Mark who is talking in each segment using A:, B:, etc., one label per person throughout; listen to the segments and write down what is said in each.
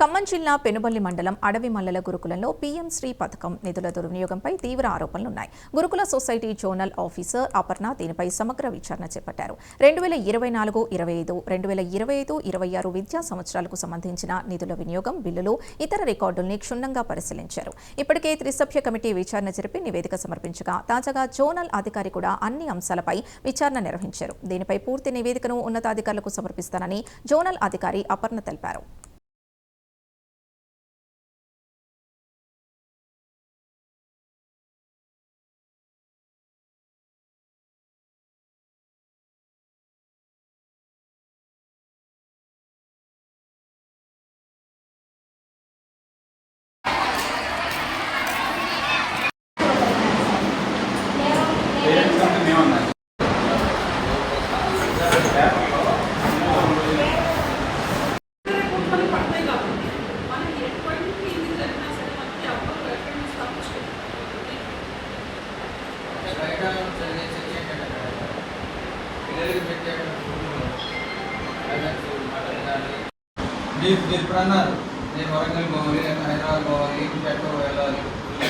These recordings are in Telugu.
A: ఖమ్మం జిల్లా పెనుబల్లి మండలం అడవి మల్లెల గురుకులంలో పీఎం శ్రీ పథకం నిధుల దుర్వినియోగంపై తీవ్ర ఆరోపణలున్నాయి. గురుకుల సొసైటీ జోనల్ ఆఫీసర్ అపర్ణ దీనిపై సమగ్ర విచారణ చేపట్టారు. 2024-25, 2025-26 విద్యా సంవత్సరాలకు సంబంధించిన నిధుల వినియోగం, బిల్లులు, ఇతర రికార్డుల్ని క్షుణ్ణంగా పరిశీలించారు. ఇప్పటికే త్రిసభ్య కమిటీ విచారణ జరిపి నివేదిక సమర్పించగా తాజాగా జోనల్ అధికారి కూడా అన్ని అంశాలపై విచారణ నిర్వహించారు. దీనిపై పూర్తి నివేదికను ఉన్నతాధికారులకు సమర్పిస్తానని జోనల్ అధికారి అపర్ణ తెలిపారు.
B: మీరు ఇప్పుడు అన్నారు నేను వరంగల్ పోవాలి, హైదరాబాద్ పోవాలి, ఎక్కడో వెళ్ళాలి,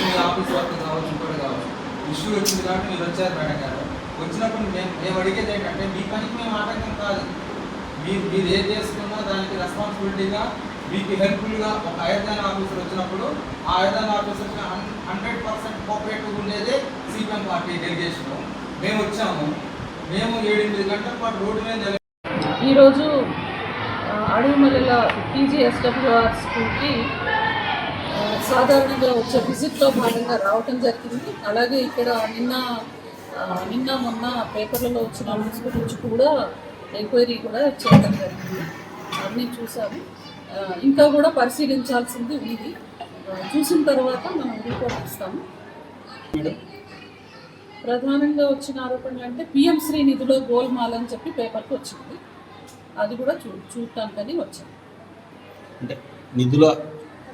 B: మీ ఆఫీస్ వర్క్ కావచ్చు, ఇంకోటి కావచ్చు. ఇష్యూ వచ్చింది కాబట్టి మీరు వచ్చారు మేడం గారు. వచ్చినప్పుడు మేము అడిగేది ఏంటంటే మీ పనికి మేము ఆటంకం కాదు. మీరు ఏం చేసుకున్నా దానికి రెస్పాన్సిబిలిటీగా మీకు హెల్ప్ఫుల్గా ఒక ఐర్దాన్ ఆఫీసర్ వచ్చినప్పుడు ఆ ఐర్దాన్ ఆఫీసర్కి 100% కోఆపరేటివ్ ఉండేదే సిపిఎం పార్టీ డెలిగేషను. మేము వచ్చాము, మేము 7-8 గంటల పాటు రోడ్డు మీద
C: ఈరోజు అడవి మల్లెల PGSWR స్కూల్కి సాధారణంగా వచ్చే విజిట్లో భాగంగా రావటం జరిగింది. అలాగే ఇక్కడ నిన్న మొన్న పేపర్లలో వచ్చిన న్యూస్ గురించి కూడా ఎంక్వైరీ కూడా చేయడం జరిగింది. అన్నీ చూసాము. ఇంకా కూడా పరిశీలించాల్సింది ఉంది. చూసిన తర్వాత మనం రిపోర్ట్ ఇస్తాము. ప్రధానంగా వచ్చిన ఆరోపణలు అంటే PM శ్రీ నిధిలో గోల్మాల్ అని చెప్పి పేపర్కి వచ్చింది. అది కూడా చూడటానికని వచ్చాను.
D: అంటే నిధుల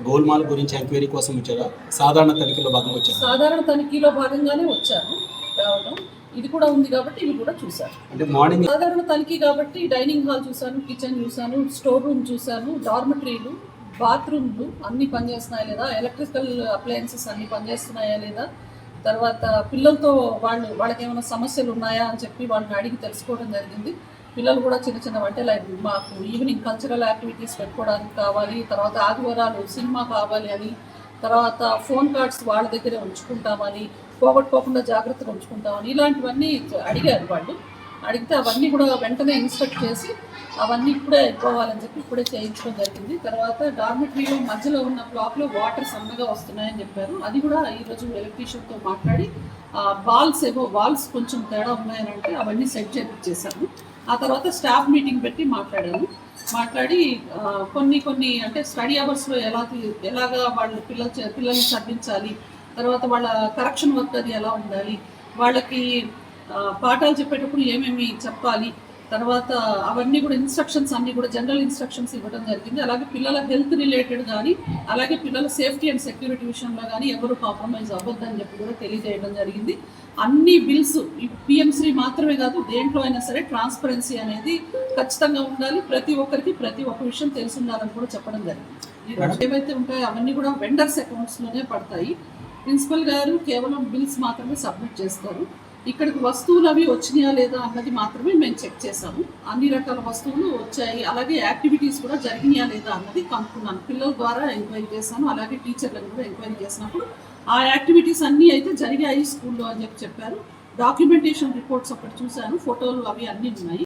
D: గోల్మాల్ గురించి ఎంక్వైరీ కోసం వచ్చారా? సాధారణ తనిఖీలో భాగంగా వచ్చారు?
C: సాధారణ తనిఖీలో భాగంగానే వచ్చాను రావడం. ఇది కూడా ఉంది కాబట్టి ఇవి కూడా చూశాను.
D: అంటే మార్నింగ్
C: సాధారణ తనిఖీ కాబట్టి డైనింగ్ హాల్ చూశాను, కిచెన్ చూశాను, స్టోర్ రూమ్ చూశాను, డార్మెటరీలు, బాత్రూమ్లు అన్నీ పనిచేస్తున్నాయా లేదా, ఎలక్ట్రికల్ అప్లయన్సెస్ అన్నీ పనిచేస్తున్నాయా లేదా, తర్వాత పిల్లలతో వాళ్ళకి ఏమైనా సమస్యలు ఉన్నాయా అని చెప్పి వాళ్ళని అడిగి తెలుసుకోవడం జరిగింది. పిల్లలు కూడా చిన్న చిన్న అంటే లైక్ మాకు ఈవినింగ్ కల్చరల్ యాక్టివిటీస్ పెట్టుకోవడానికి కావాలి, తర్వాత ఆదివారాలు సినిమా కావాలి అని, తర్వాత ఫోన్ కార్డ్స్ వాళ్ళ దగ్గరే ఉంచుకుంటామని, పోగొట్టుకోకుండా జాగ్రత్తగా ఉంచుకుంటామని, ఇలాంటివన్నీ అడిగారు వాళ్ళు. అడిగితే అవన్నీ కూడా వెంటనే ఇన్స్ట్రక్ట్ చేసి అవన్నీ ఇప్పుడే అయిపోవాలని చెప్పి ఇప్పుడే చేయించడం జరిగింది. తర్వాత డార్మెటరీలో మధ్యలో ఉన్న బ్లాక్లో వాటర్ సన్నగా వస్తున్నాయని చెప్పారు. అది కూడా ఈరోజు ఎలక్ట్రీషియన్తో మాట్లాడి వాల్స్ కొంచెం తేడా ఉన్నాయని అంటే అవన్నీ సెట్ చేయించేసాము. ఆ తర్వాత స్టాఫ్ మీటింగ్ పెట్టి మాట్లాడి కొన్ని అంటే స్టడీ అవర్స్లో ఎలాగా వాళ్ళు పిల్లల్ని చదివించాలి, తర్వాత వాళ్ళ కరెక్షన్ వర్క్ అది ఎలా ఉండాలి, వాళ్ళకి పాఠాలు చెప్పేటప్పుడు ఏమేమి చెప్పాలి, తర్వాత అవన్నీ కూడా ఇన్స్ట్రక్షన్స్ అన్నీ కూడా జనరల్ ఇన్స్ట్రక్షన్స్ ఇవ్వడం జరిగింది. అలాగే పిల్లల హెల్త్ రిలేటెడ్ కానీ, అలాగే పిల్లల సేఫ్టీ అండ్ సెక్యూరిటీ విషయంలో కానీ ఎవరు కాంప్రమైజ్ అవ్వద్దని చెప్పి కూడా తెలియజేయడం జరిగింది. అన్ని బిల్స్ PM శ్రీ మాత్రమే కాదు, దేంట్లో అయినా సరే ట్రాన్స్పరెన్సీ అనేది ఖచ్చితంగా ఉండాలి. ప్రతి ఒక్క విషయం తెలిసి ఉండాలని కూడా చెప్పడం జరిగింది. ఏవైతే ఉంటాయో అవన్నీ కూడా వెండర్స్ అకౌంట్స్లోనే పడతాయి. ప్రిన్సిపల్ గారు కేవలం బిల్స్ మాత్రమే సబ్మిట్ చేస్తారు. ఇక్కడికి వస్తువులు అవి వచ్చినాయా లేదా అన్నది మాత్రమే మేము చెక్ చేసాము. అన్ని రకాల వస్తువులు వచ్చాయి, అలాగే యాక్టివిటీస్ కూడా జరిగినాయా లేదా అన్నది కనుక్కున్నాను. పిల్లల ద్వారా ఎంక్వైరీ చేశాను, అలాగే టీచర్లను కూడా ఎంక్వైరీ చేసినప్పుడు ఆ యాక్టివిటీస్ అన్నీ అయితే జరిగాయి స్కూల్లో అని చెప్పారు. డాక్యుమెంటేషన్ రిపోర్ట్స్ ఒకటి చూశాను, ఫోటోలు అవి అన్నీ ఉన్నాయి.